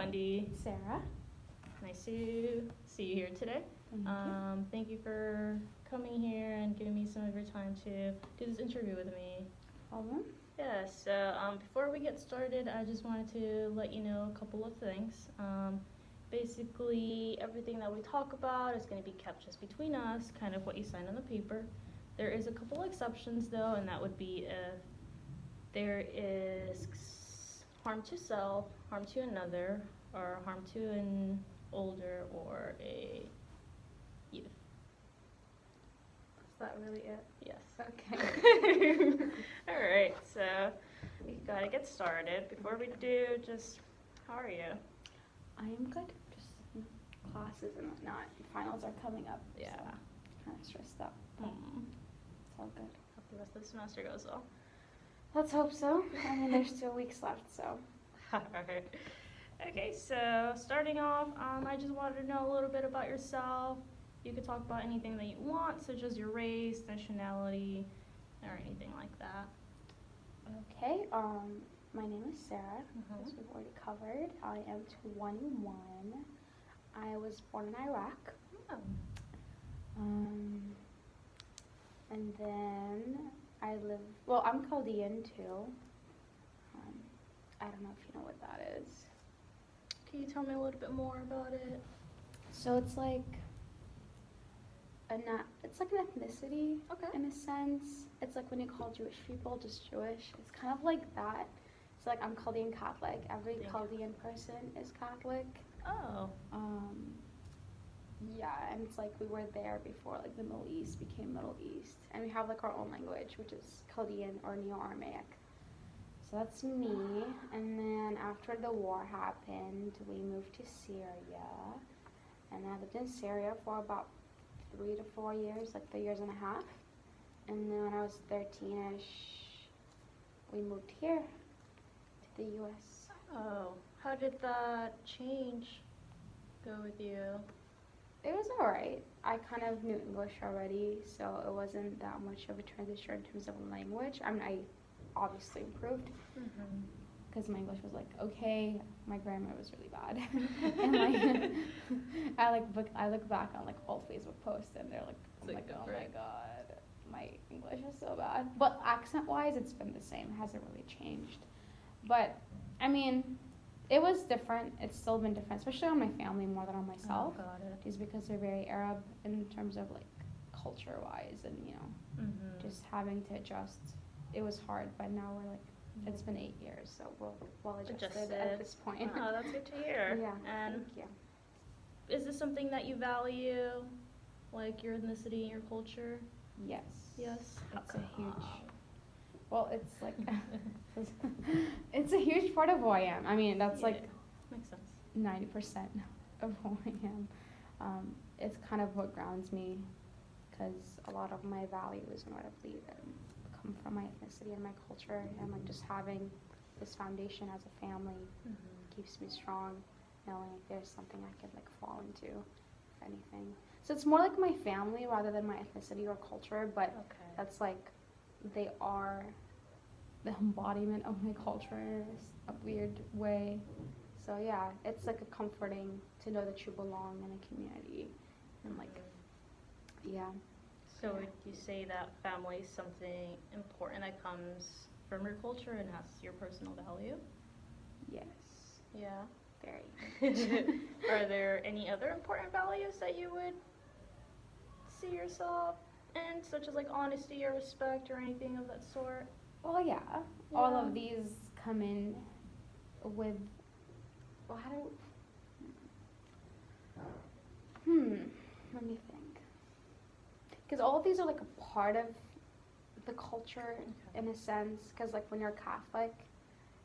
Wendy. Sarah. Nice to see you here today. Thank you for coming here and giving me some of your time to do this interview with me. Problem? Yeah, so before we get started, I just wanted to let you know a couple of things. Basically, everything that we talk about is going to be kept just between us, kind of what you sign on the paper. There is a couple exceptions, though, and that would be if there is harm to self, harm to another, or harm to an older or a youth. Is that really it? Yes. Okay. All right, so we gotta get started. Before we do, just how are you? I am good. Just classes and whatnot. Finals are coming up. Yeah. So kind of stressed out. But it's all good. Hope the rest of the semester goes well. Let's hope so. I mean, there's 2 weeks left, so. All right. Okay, so starting off, I just wanted to know a little bit about yourself. You could talk about anything that you want, such as your race, nationality, or anything like that. Okay. My name is Sarah, Mhm. as we've already covered. I am 21. I was born in Iraq. Oh. And then I'm Chaldean too. I don't know if you know what that is. Can you tell me a little bit more about it? So it's like it's like an ethnicity Okay. in a sense. It's like when you call Jewish people just Jewish. It's kind of like that. So like I'm Chaldean Catholic. Every Chaldean person is Catholic. Oh. Yeah, and it's like we were there before like the Middle East became Middle East, and we have like our own language, which is Chaldean or Neo-Aramaic. So that's me. And then after the war happened, we moved to Syria, and I lived in Syria for about 3 to 4 years, like 3 years and a half. And then when I was 13ish, we moved here to the U.S. Oh. How did that change go with you? It was alright. I kind of knew English already, so it wasn't that much of a transition in terms of language. I mean, I obviously improved because my English was like okay. My grammar was really bad, and like I look back on like old Facebook posts and they're like, I'm like, oh my god, my English is so bad. But accent-wise, it's been the same. It hasn't really changed. But I mean, it was different. It's still been different, especially on my family more than on myself. Oh, got it. Just because they're very Arab in terms of like culture-wise, and just having to adjust. It was hard, but now we're like, it's been 8 years, so we're well adjusted at this point. Oh, that's good to hear. Yeah, And thank you. is this something that you value, like your ethnicity and your culture? Yes. Yes. It's a huge. Well, it's like it's a huge part of who I am. I mean, that's like makes sense. 90% of who I am. It's kind of what grounds me, because a lot of my values and what I believe in come from my ethnicity and my culture, and like just having this foundation as a family keeps me strong, knowing there's something I could like fall into, if anything. So it's more like my family rather than my ethnicity or culture, but that's like they are the embodiment of my culture in a weird way. So yeah, it's like a comforting to know that you belong in a community, and like yeah. So would you say that family is something important that comes from your culture and has your personal value? Yes. Yeah. Very. Are there any other important values that you would see yourself in, such as like honesty or respect or anything of that sort? Well, yeah. All of these come in with. Well, how do? Let me think. Because all of these are like a part of the culture in a sense. Because like when you're Catholic,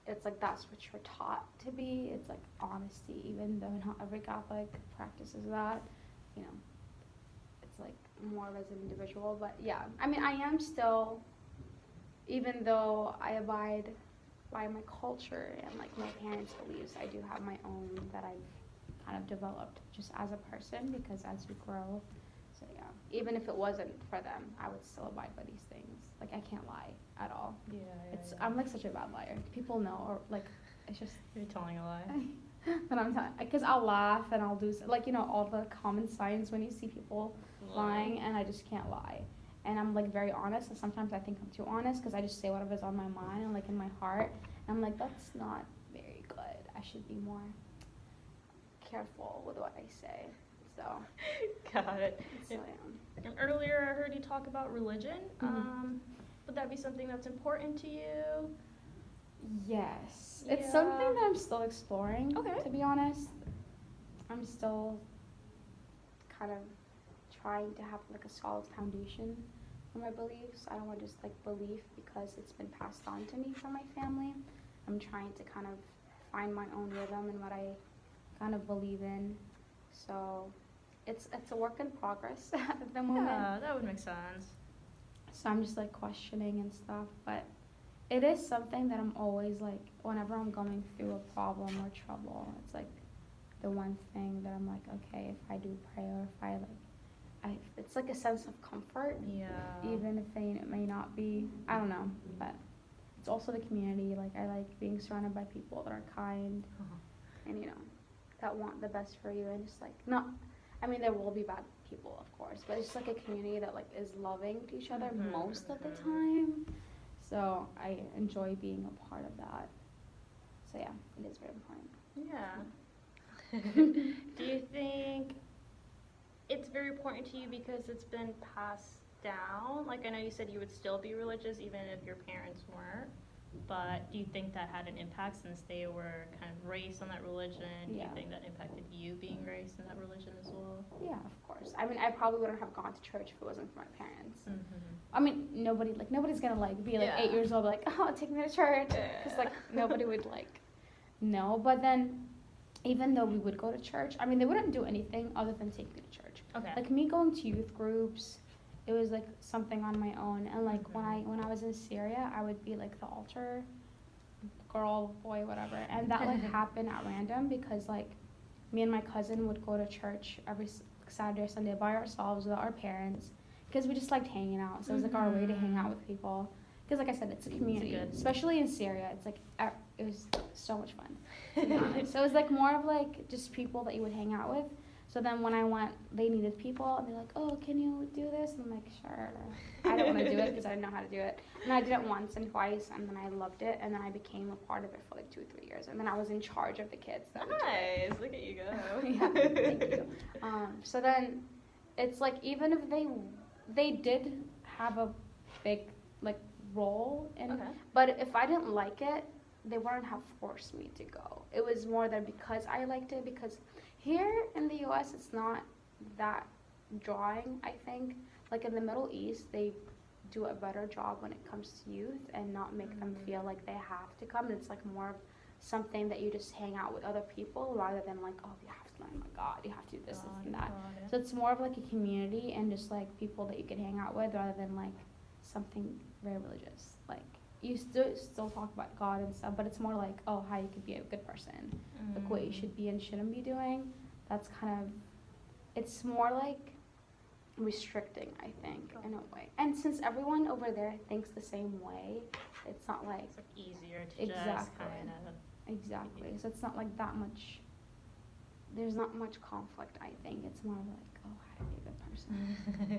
it's like that's what you're taught to be. It's like honesty, even though not every Catholic practices that. You know, it's like more as an individual. But yeah, I mean, I am still, even though I abide by my culture and like my parents' beliefs, I do have my own that I've kind of developed just as a person, because as you grow. So yeah, even if it wasn't for them, I would still abide by these things. Like I can't lie at all. Yeah. I'm like such a bad liar. People know, or like it's just You're telling a lie. That I'm telling, because I'll laugh and I'll do like all the common signs when you see people lying, and I just can't lie. And I'm like very honest, and sometimes I think I'm too honest because I just say whatever's on my mind and like in my heart. And I'm like, that's not very good. I should be more careful with what I say. So. Got it. So yeah. And earlier I heard you talk about religion. Mm-hmm. Would that be something that's important to you? Yes. Yeah. It's something that I'm still exploring, Okay. to be honest. I'm still kind of trying to have like a solid foundation for my beliefs. I don't want to just like believe because it's been passed on to me from my family. I'm trying to kind of find my own rhythm and what I kind of believe in. So it's a work in progress at the moment. Yeah, that would make sense. So I'm just like questioning and stuff, but it is something that I'm always like, whenever I'm going through a problem or trouble, it's like the one thing that I'm like, okay, if I do pray or if I like, it's like a sense of comfort, Yeah. even if it may not be, I don't know, but it's also the community. Like I like being surrounded by people that are kind and that want the best for you, and just like there will be bad people, of course, but it's just like a community that like is loving to each other most of the time. So I enjoy being a part of that. So yeah, it is very important. Yeah. Do you think it's very important to you because it's been passed down? Like I know you said you would still be religious even if your parents weren't, but do you think that had an impact since they were kind of raised on that religion? Do you think that impacted you being raised in that religion as well? Yeah, of course. I probably wouldn't have gone to church if it wasn't for my parents. Mm-hmm. Nobody's gonna like be like 8 years old like, oh, take me to church, because like nobody would like know. But then even though we would go to church, they wouldn't do anything other than take me to church. Okay. Like me going to youth groups, it was like something on my own. And like when I was in Syria, I would be like the altar girl, boy, whatever. And that like happened at random because like me and my cousin would go to church every Saturday or Sunday by ourselves without our parents because we just liked hanging out. So it was like our way to hang out with people. Because like I said, it's a community, especially in Syria. It's like it was so much fun, to be honest. So it was like more of like just people that you would hang out with. So then when I went, they needed people, and they're like, oh, can you do this? And I'm like, sure. I didn't want to do it because I didn't know how to do it. And I did it once and twice, and then I loved it, and then I became a part of it for like 2 or 3 years. And then I was in charge of the kids. Nice. Look at you go. Yeah, thank you. So then it's like even if they did have a big like role in, but if I didn't like it, they wouldn't have forced me to go. It was more than because I liked it, because here in the US, it's not that drawing, I think. Like in the Middle East, they do a better job when it comes to youth and not make them feel like they have to come. It's like more of something that you just hang out with other people rather than like, oh, you have to, oh my God, you have to do this, this, and that. So it's more of like a community and just like people that you can hang out with rather than like something very religious. Like you still talk about God and stuff, but it's more like, oh, how you could be a good person, like what you should be and shouldn't be doing. That's kind of, it's more like restricting, I think, in a way. And since everyone over there thinks the same way, it's not like, it's like easier to just kind of. Exactly. So it's not like that much, there's not much conflict, I think. It's more like, oh, how to be a good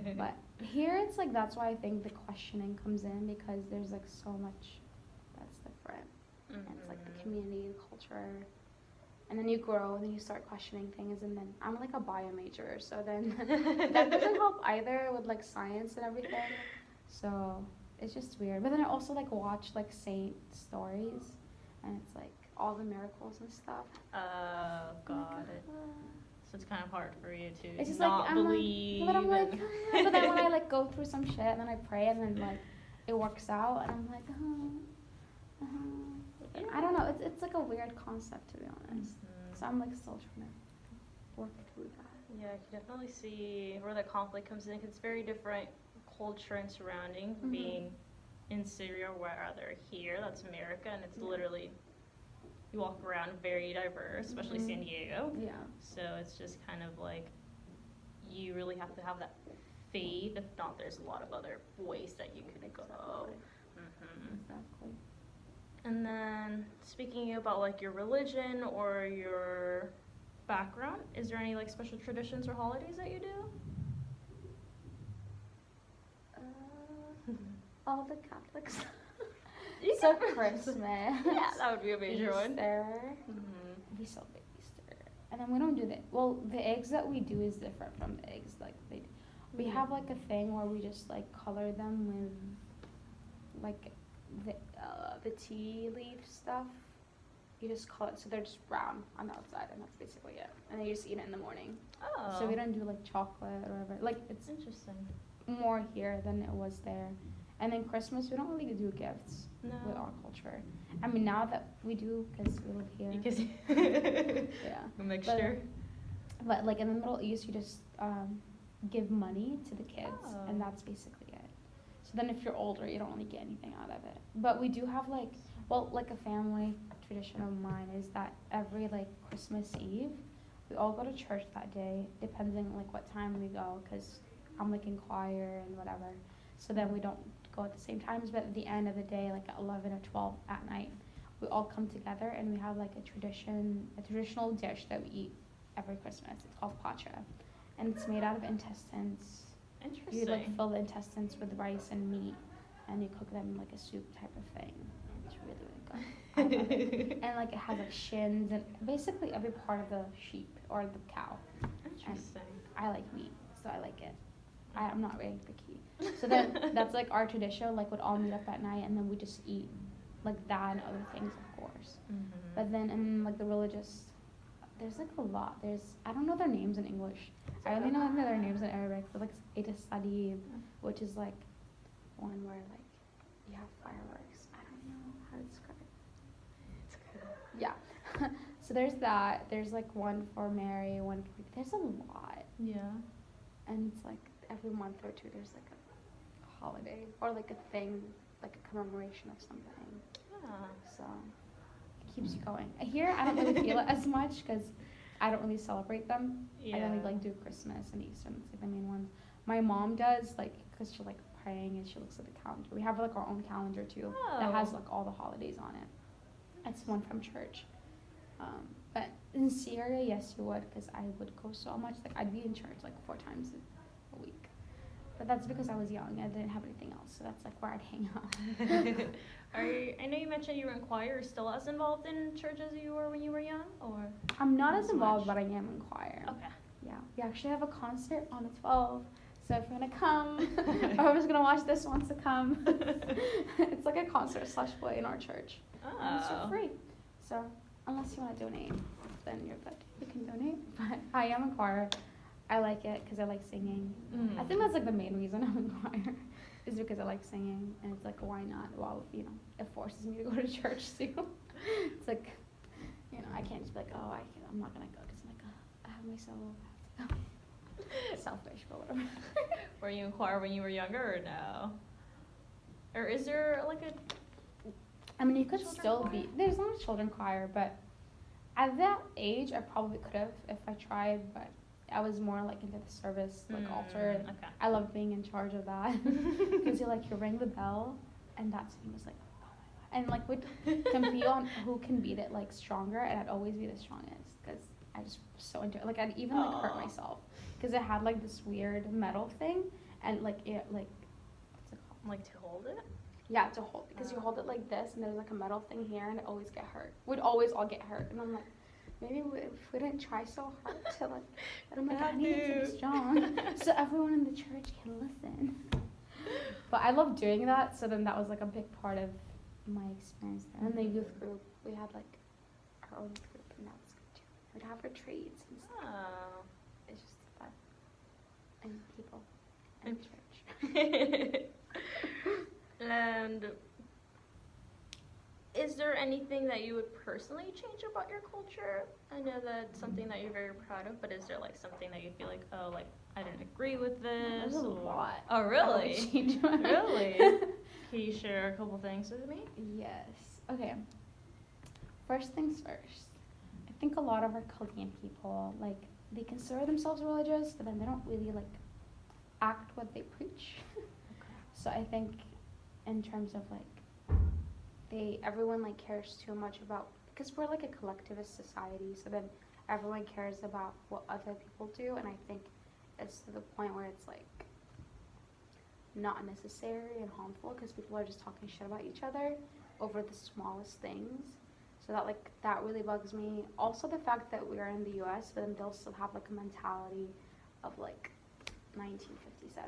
person. But here it's like, that's why I think the questioning comes in, because there's like so much that's different. And it's like the community and culture. And then you grow and then you start questioning things, and then I'm like a bio major, so then that doesn't help either with like science and everything. So it's just weird. But then I also like watch like saint stories, and it's like all the miracles and stuff. Oh, got it. So it's kind of hard for you to it's just not like, believe. But I'm like, but then when I like go through some shit and then I pray and then like it works out, and I'm like, I don't know. It's like a weird concept, to be honest. So I'm like still trying to work through that. Yeah, I can definitely see where the conflict comes in, 'cause it's very different culture and surrounding being in Syria, rather here. That's America, and it's literally, you walk around very diverse, especially San Diego. Yeah. So it's just kind of like, you really have to have that faith. If not, there's a lot of other ways that you could go. Exactly. And then speaking about like your religion or your background, is there any like special traditions or holidays that you do? All the Catholics. You So can- Christmas. Yeah, that would be a major one. Easter. Mm-hmm. We celebrate Easter, and then we don't do the the eggs that we do is different from the eggs like they do. We have like a thing where we just like color them with like the tea leaf stuff. You just color it so they're just brown on the outside, and that's basically it. And then you just eat it in the morning. Oh. So we don't do like chocolate or whatever. Like it's Interesting. more here than it was there. And then Christmas, we don't really do gifts No. with our culture. I mean, now that we do, because we live here. Because Yeah. a mixture. But like in the Middle East, you just give money to the kids, Oh. and that's basically it. So then, if you're older, you don't really get anything out of it. But we do have like a family tradition of mine is that every like Christmas Eve, we all go to church that day, depending like what time we go, because I'm like in choir and whatever. So then we don't go at the same times, but at the end of the day, like at 11 or 12 at night, we all come together and we have like a traditional dish that we eat every Christmas. It's called pacha, and it's made out of intestines. Interesting. You like fill the intestines with rice and meat, and you cook them in like a soup type of thing. It's really good. I love it. And like it has like shins and basically every part of the sheep or the cow. Interesting. I like meat, so I like it. I'm not very picky. So then that's like our tradition. Like we'd all meet up at night, and then we just eat like that and other things, of course. Mm-hmm. But then in like the religious, there's like a lot. I don't know their names in English. I only know their names in Arabic. So like Eid al-Sadib, which is like one where like you have fireworks. I don't know how to describe it. Yeah. So there's that. There's like one for Mary, one for. There's a lot, Yeah. and it's like every month or two there's like a holiday or like a thing, like a commemoration of something. Yeah. So it keeps you going. Here I don't really feel it as much because I don't really celebrate them. Yeah. I only like do Christmas and Easter. And it's like the main ones. My mom does like because she's like praying and she looks at the calendar. We have like our own calendar too that has Oh. like all the holidays on it. It's one from church. But in Syria, yes, you would because I would go so much. Like I'd be in church like 4 times a week. But that's because I was young. I didn't have anything else, so that's like where I'd hang out. I know you mentioned you were in choir. Are you still as involved in church as you were when you were young, or? I'm not Not as so involved, much. but I am in choir. Okay. Yeah, we actually have a concert on the 12th. So if you want to come, or whoever's going to watch this wants to come, it's like a concert / play in our church. And it's for Oh. free. So unless you want to donate, then you're good. You can donate. But I am in choir. I like it because I like singing. I think that's like the main reason I'm in choir is because I like singing. And it's like, why not? Well, you know, it forces me to go to church too. It's like, you know, I can't just be like, oh, I'm not going to go because I'm like, oh, I have my solo. I have to go. Selfish, but whatever. Were you in choir when you were younger, or no? Or is there like a? I mean, you could Children still choir? be. There's not a children choir, but at that age, I probably could have if I tried. But I was more like into the service, like altar. And Okay. I love being in charge of that because you ring the bell, and that's when it was like, oh my god, and like we'd compete on who can beat it like stronger, and I'd always be the strongest because I just was so into it. Like I'd even like hurt Aw. myself because it had like this weird metal thing, and like it like what's it called? Like to hold it? Yeah, to hold because you hold it like this, and there's like a metal thing here, and it always get hurt. We'd always all get hurt, and I'm like, maybe if we didn't try so hard to like, and I'm like, I need to be strong, so everyone in the church can listen. But I love doing that, so then that was like a big part of my experience there. And the youth group, we had like our own youth group, and that was good too. We'd have retreats and stuff. Oh. It's just fun, and people, And- church. And is there anything that you would personally change about your culture? I know that's something that you're very proud of, but is there like something that you feel like, oh, like I didn't agree with this? There's a or- lot. Oh, I would really? change. Really? Can you share a couple things with me? Yes. Okay. First things first. I think a lot of our Korean people, like, they consider themselves religious, but then they don't really, like, act what they preach. So I think in terms of, like, everyone like cares too much about, because we're like a collectivist society, so then everyone cares about what other people do, and I think it's to the point where it's like not necessary and harmful because people are just talking shit about each other over the smallest things. So that like that really bugs me. Also the fact that we are in the US, but then they'll still have like a mentality of like 1957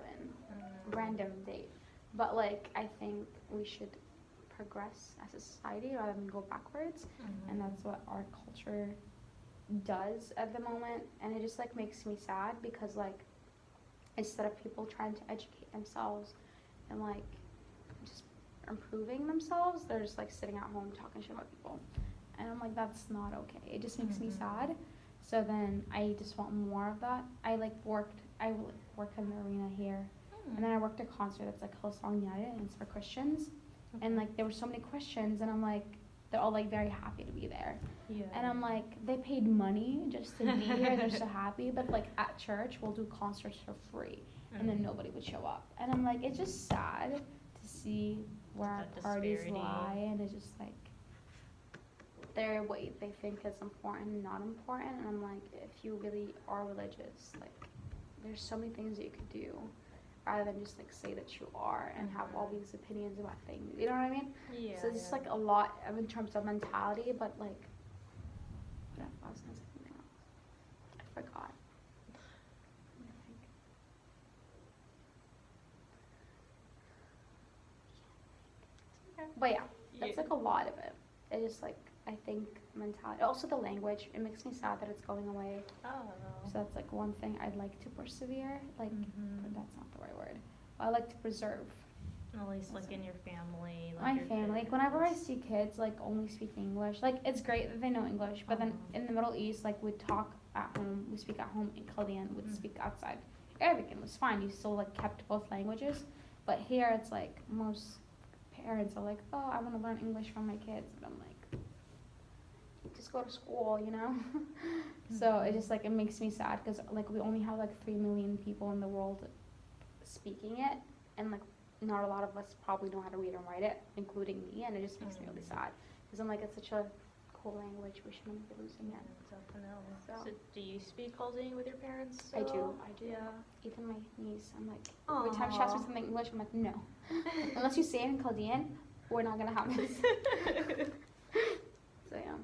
random date. But like I think we should progress as a society rather than go backwards, and that's what our culture does at the moment, and it just like makes me sad because like instead of people trying to educate themselves and like just improving themselves, they're just like sitting at home talking shit about people, and I'm like, that's not okay. It just makes me sad. So then I just want more of that. I work in the arena here, and then I worked a concert that's like Hillsong United, and it's for Christians, and like there were so many Christians, and I'm like, they're all like very happy to be there. Yeah. And I'm like, they paid money just to be here. They're so happy. But like at church, we'll do concerts for free, and then nobody would show up. And I'm like, it's just sad to see where our parties lie, and it's just like their what they think is important and not important. And I'm like, if you really are religious, like there's so many things that you could do rather than just like say that you are and have all these opinions about things. You know what I mean? Yeah. So it's just like a lot in terms of mentality, but like what I was gonna say something else. I forgot. But yeah, that's like a lot of it. It just like I think mentality. Also the language. It makes me sad that it's going away. Oh. So that's like one thing I'd like to persevere. Like, but that's not the right word. I like to preserve. At least like in your family. Like my family. Like whenever I see kids like only speak English, like it's great that they know English, but then in the Middle East, like we talk at home, we speak at home in Chaldean, we'd speak outside. Arabic, and it was fine. You still like kept both languages, but here it's like most parents are like, oh, I want to learn English from my kids, but I'm like, just go to school, you know. So it just like it makes me sad because like we only have like 3 million people in the world speaking it, and like not a lot of us probably know how to read and write it, including me, and it just makes me really sad because I'm like, it's such a cool language, we shouldn't be losing it. Definitely. So do you speak Chaldean with your parents? I do. Yeah. Even my niece, I'm like, every time she asks me something in English, I'm like, no. Unless you say it in Chaldean, we're not gonna have this. So yeah,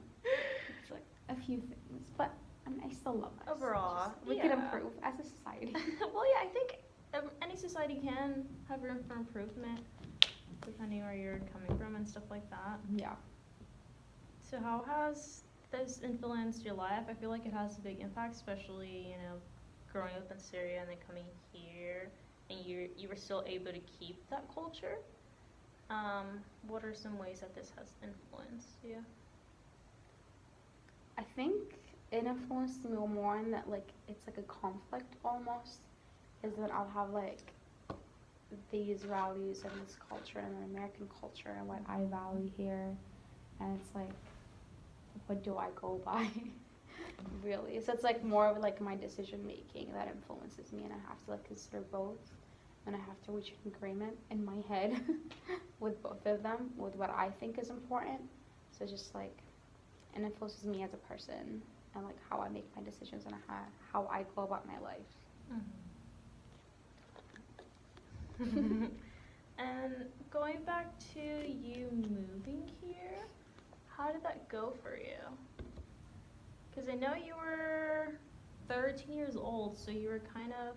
it's like a few things, but I still love us. Overall, we could improve as a society. Well, yeah, I think any society can have room for improvement, depending where you're coming from and stuff like that. Yeah. So how has this influenced your life? I feel like it has a big impact, especially, you know, growing up in Syria and then coming here, and you were still able to keep that culture. What are some ways that this has influenced you? I think it influenced me more in that, like, it's like a conflict almost, is that I'll have, like, these values and this culture and an American culture and what I value here, and it's like, what do I go by? Really? So it's like more of like my decision making that influences me, and I have to like consider both, and I have to reach an agreement in my head with both of them, with what I think is important. So it's just like, it influences me as a person and like how I make my decisions and how I go about my life. And going back to you moving here, how did that go for you? Because I know you were 13 years old, so you were kind of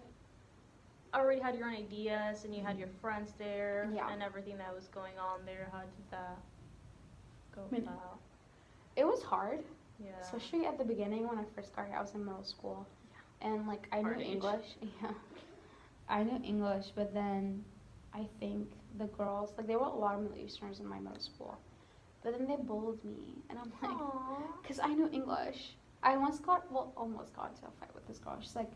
already had your own ideas and you had your friends there and everything that was going on there. How did that go about? It was hard, especially at the beginning when I first got here. I was in middle school, and like I knew English. Yeah, I knew English, but then I think the girls, like there were a lot of Middle Easterners in my middle school, but then they bullied me, and I'm like, because I knew English. I almost got into a fight with this girl. She's like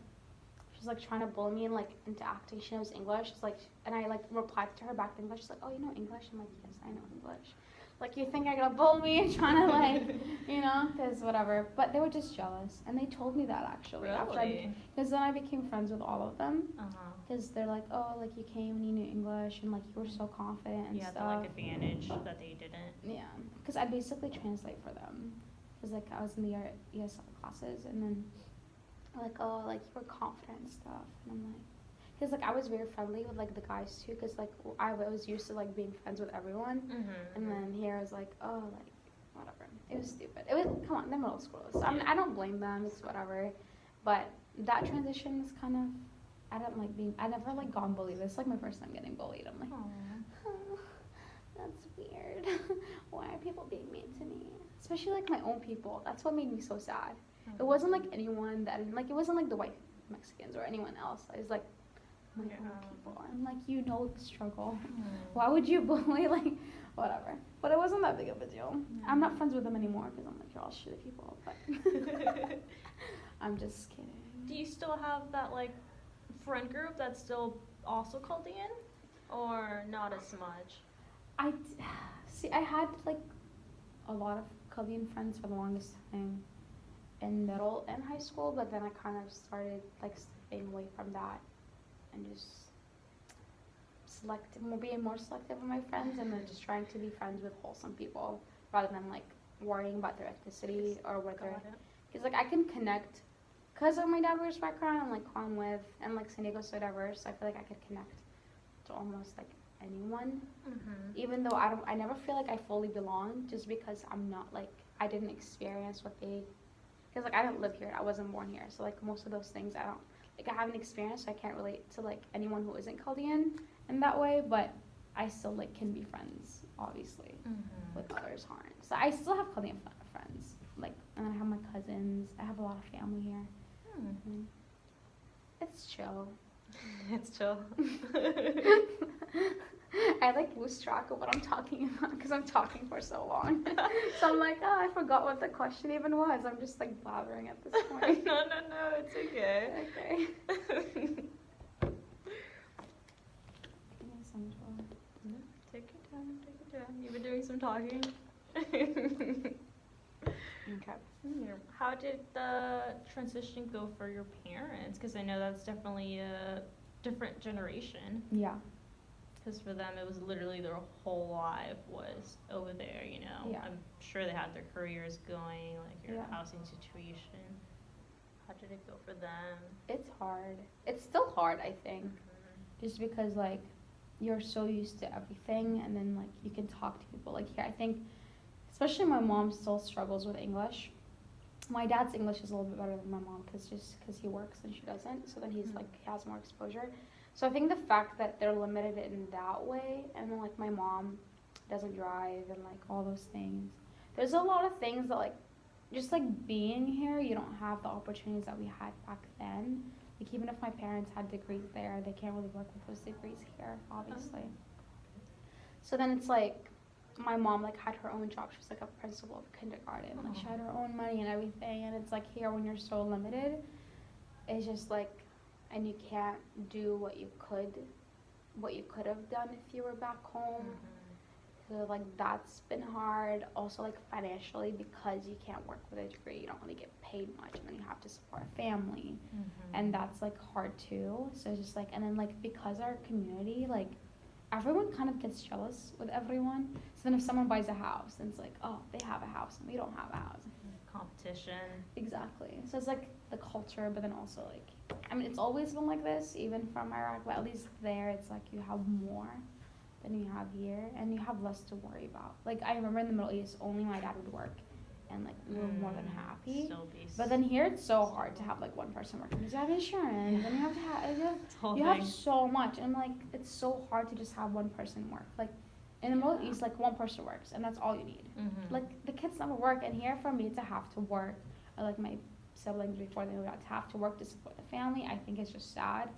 trying to bully me and like into acting. She knows English. It's like, and I like replied to her back in English. She's like, oh, you know English? I'm like, yes, I know English. like, you think I'm gonna bully me and trying to, like, you know, because whatever. But they were just jealous. And they told me that, actually. Really? Because then I became friends with all of them. Uh-huh. Because they're like, oh, like, you came and you knew English, and, like, you were so confident and You had stuff. the, like, advantage that they didn't. Yeah. Because I basically translate for them. Because, like, I was in the ESL classes, and then, like, oh, like, you were confident and stuff. And I'm like, because, like, I was very friendly with, like, the guys, too. Because, like, I was used to, like, being friends with everyone. Mm-hmm. And then here I was like, oh, like, whatever. It was stupid. It was, come on, they're middle schoolers. I mean, I don't blame them. It's whatever. But that transition was kind of, I never, like, gone bullied. This is, like, my first time getting bullied. I'm like, oh, that's weird. Why are people being mean to me? Especially, like, my own people. That's what made me so sad. It wasn't, like, anyone that, like, it wasn't, like, the white Mexicans or anyone else. I was, like, my own people. I'm like, you know the struggle. Why would you bully, like, whatever. But it wasn't that big of a deal. I'm not friends with them anymore because I'm like, you're all shitty people. But I'm just kidding. Do you still have that, like, friend group that's still also Chaldean? Or not as much? I had, like, a lot of Chaldean friends for the longest time in middle and high school, but then I kind of started, like, stepping away from that and just being more selective with my friends, and then just trying to be friends with wholesome people rather than, like, worrying about their ethnicity or what they're, because, like, I can connect because of my diverse background and, like, who I'm with, and, like, San Diego's so diverse, so I feel like I could connect to almost, like, anyone, even though I never feel like I fully belong, just because I'm not, like, I didn't experience what they, because, like, I didn't live here, I wasn't born here, so, like, most of those things I haven't experienced, so I can't relate to, like, anyone who isn't Chaldean in that way, but I still, like, can be friends, obviously, with others who aren't. So I still have Chaldean friends, like, and I have my cousins, I have a lot of family here. It's chill. It's chill. I, like, lose track of what I'm talking about because I'm talking for so long. So I'm like, oh, I forgot what the question even was. I'm just, like, blabbering at this point. No, it's okay. Okay. Take your time. You've been doing some talking. Okay. How did the transition go for your parents? Because I know that's definitely a different generation. Yeah. Because for them, it was literally their whole life was over there, you know. Yeah. I'm sure they had their careers going, like your Yeah. housing situation. How did it go for them? It's hard. It's still hard, I think. Just because, like, you're so used to everything, and then, like, you can talk to people. Like, here, I think, especially my mom still struggles with English. My dad's English is a little bit better than my mom, because he works and she doesn't. So then he's, like, he has more exposure. So I think the fact that they're limited in that way, and then, like, my mom doesn't drive and, like, all those things. There's a lot of things that, like, just, like, being here, you don't have the opportunities that we had back then. Like, even if my parents had degrees there, they can't really work with those degrees here, obviously. So then it's, like, my mom, like, had her own job. She was, like, a principal of kindergarten. Like, she had her own money and everything. And it's, like, here, when you're so limited, it's just, like, and you can't do what you could have done if you were back home. So, like, that's been hard. Also, like, financially, because you can't work with a degree, you don't really get paid much, and then you have to support a family, and that's, like, hard too. So it's just, like, and then, like, because our community, like, everyone kind of gets jealous with everyone. So then if someone buys a house, then it's like, oh, they have a house and we don't have a house. Competition. Exactly. So it's, like, the culture, but then also, like, I mean, it's always been like this, even from Iraq, but at least there, it's, like, you have more than you have here, and you have less to worry about. Like, I remember in the Middle East, only my dad would work, and, like, we were more than happy. But then here, it's so hard to have, like, one person working, because you have insurance, and you have to have so much, and, like, it's so hard to just have one person work. Like, in the Middle East, like, one person works, and that's all you need. Like, the kids never work, and here, for me to have to work, or, like, my siblings before they got to have to work to support the family, I think it's just sad.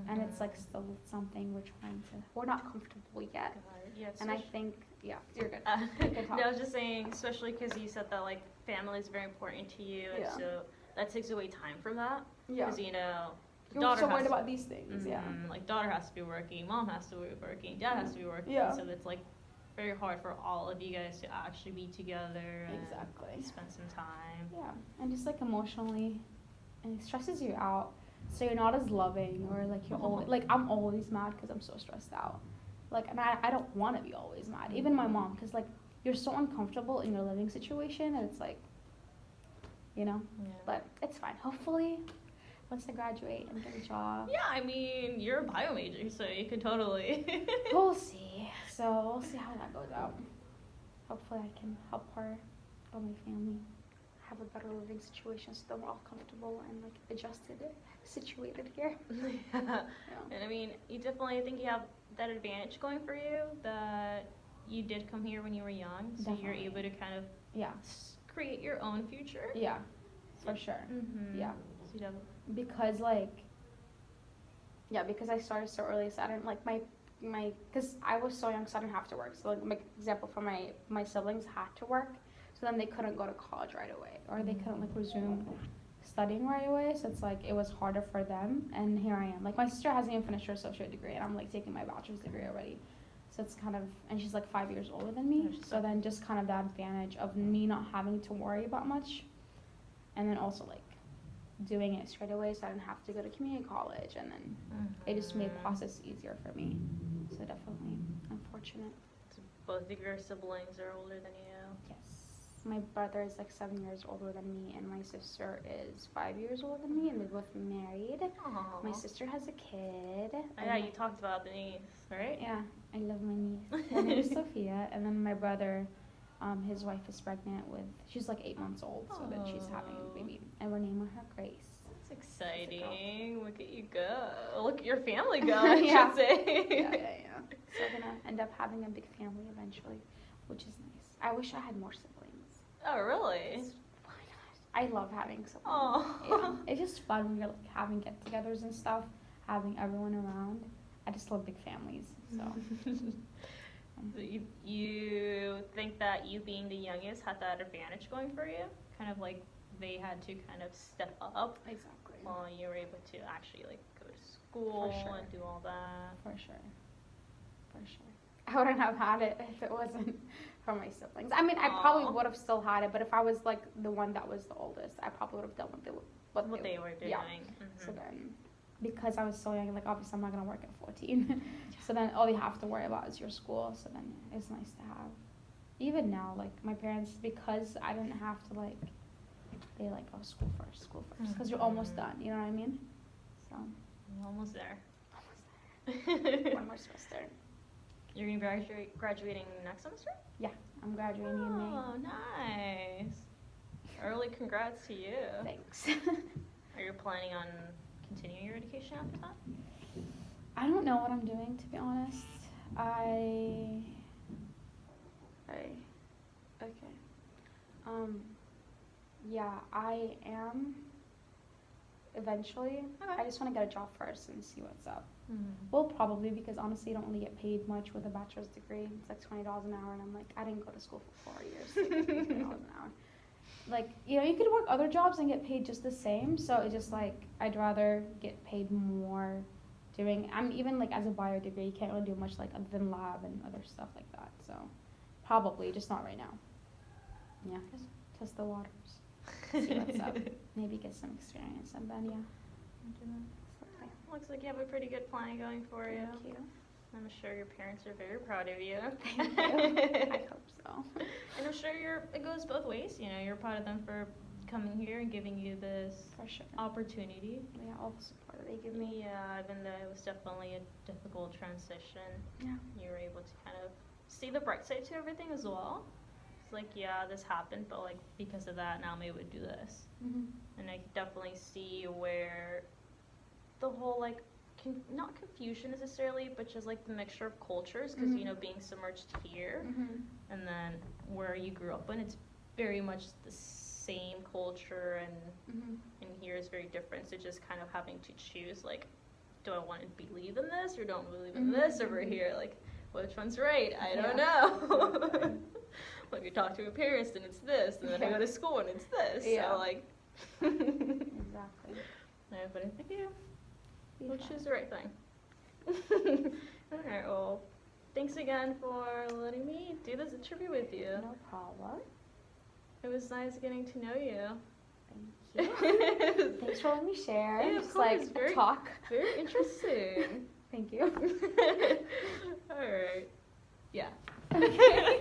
And it's, like, still something we're not comfortable yet. And I think, yeah, you're good. No, I was just saying, especially because you said that, like, family is very important to you, and so that takes away time from that. Because, you know, you're so worried about these things, like, daughter has to be working, mom has to be working, dad has to be working, so it's, like, very hard for all of you guys to actually be together and Exactly. spend some time. Yeah, and just like emotionally, and it stresses you out. So you're not as loving, or like you're always like I'm always mad because I'm so stressed out. Like, and I don't want to be always mad. Even my mom, because like you're so uncomfortable in your living situation, and it's like, you know. Yeah. But it's fine. Hopefully, once I graduate and get a job, Yeah, I mean, you're a bio major, so you could totally. we'll see. So we'll see how that goes out. Hopefully, I can help her or my family have a better living situation, so that we're all comfortable and like adjusted, situated here. Yeah. Yeah. And I mean, you definitely, I think you have that advantage going for you that you did come here when you were young, so you're Definitely. able to kind of Yeah. create your own future. Yeah. For sure. Mm-hmm. Yeah. So you definitely. Because like, yeah, because I started so early, so I didn't like my because I was so young, so I didn't have to work. So like, my example for my siblings had to work, so then they couldn't go to college right away, or they couldn't like resume studying right away. So it's like it was harder for them, and here I am. Like my sister hasn't even finished her associate degree, and I'm like taking my bachelor's degree already. So it's kind of, and she's like 5 years older than me. So then just kind of that advantage of me not having to worry about much, and then also like doing it straight away, so I didn't have to go to community college, and then it just made the process easier for me. So definitely, unfortunate. So both of your siblings are older than you. Yes, my brother is like 7 years older than me, and my sister is 5 years older than me, and they're both married. Aww. My sister has a kid. Yeah, you talked about the niece, right? Yeah, I love my niece. Her name is Sophia, and then my brother, his wife is pregnant with, she's like 8 months old, so then she's having a baby, and we're naming her Grace. That's exciting. Look at you go. Look at your family go, I Yeah. should say. Yeah. So we're gonna end up having a big family eventually, which is nice. I wish I had more siblings. Oh, really? Why not? I love having siblings. Oh. Yeah. It's just fun when you're like having get-togethers and stuff, having everyone around. I just love big families. So So you think that you being the youngest had that advantage going for you? Kind of like they had to kind of step up exactly. while you were able to actually like go to school sure. and do all that. For sure. I wouldn't have had it if it wasn't for my siblings. I mean, I probably Aw. would have still had it, but if I was like the one that was the oldest, I probably would have done What they were doing. Yeah. Mhm. So then, because I was so young, like obviously I'm not gonna work at 14. So then all you have to worry about is your school. So then it's nice to have. Even now, like my parents, because I didn't have to like, they like, oh, school first, because you're almost done. You know what I mean? So You're almost there. one more semester. You're gonna be graduating next semester? I'm graduating in May. Oh, nice. Early congrats to you. Thanks. Are you planning on continuing your education after that? I don't know what I'm doing, to be honest. Okay. Yeah, I am. Eventually, Okay. I just want to get a job first and see what's up. Mm-hmm. Well, probably because honestly, you don't really get paid much with a bachelor's degree. It's like $20 an hour, and I'm like, I didn't go to school for 4 years to get paid $20 an hour. Like, you know, you could work other jobs and get paid just the same. So it's just like I'd rather get paid more doing. I'm even like as a bio degree, you can't really do much like other than lab and other stuff like that. So probably just not right now. Yeah, just test the waters. See what's up. Maybe get some experience, and then something. Looks like you have a pretty good plan going for you. Thank you. I'm sure your parents are very proud of you. Thank you. I hope so. And I'm sure it goes both ways. You know, you're proud of them for coming here and giving you this For sure. opportunity. Yeah, all the support that they give me. Yeah, even though it was definitely a difficult transition, Yeah. you were able to kind of see the bright side to everything as well. It's like, yeah, this happened, but like because of that, now I'm able to do this. Mm-hmm. And I could definitely see where the whole like not confusion necessarily, but just like the mixture of cultures, because you know, being submerged here Mm-hmm. and then where you grew up in, it's very much the same culture, and here is very different. So just kind of having to choose, like, do I want to believe in this or don't believe in this over here? Like, which one's right? I don't know. Exactly. When you talk to your parents, then it's this, and then I go to school and it's this. Yeah. So like, Exactly. no, but I think Be we'll fun. choose the right thing. All right, well, thanks again for letting me do this interview with you. No problem. It was nice getting to know you. Thank you. Thanks for letting me share. Yeah, of Just course, like very- talk. Very interesting. Thank you. All right. Yeah. Okay.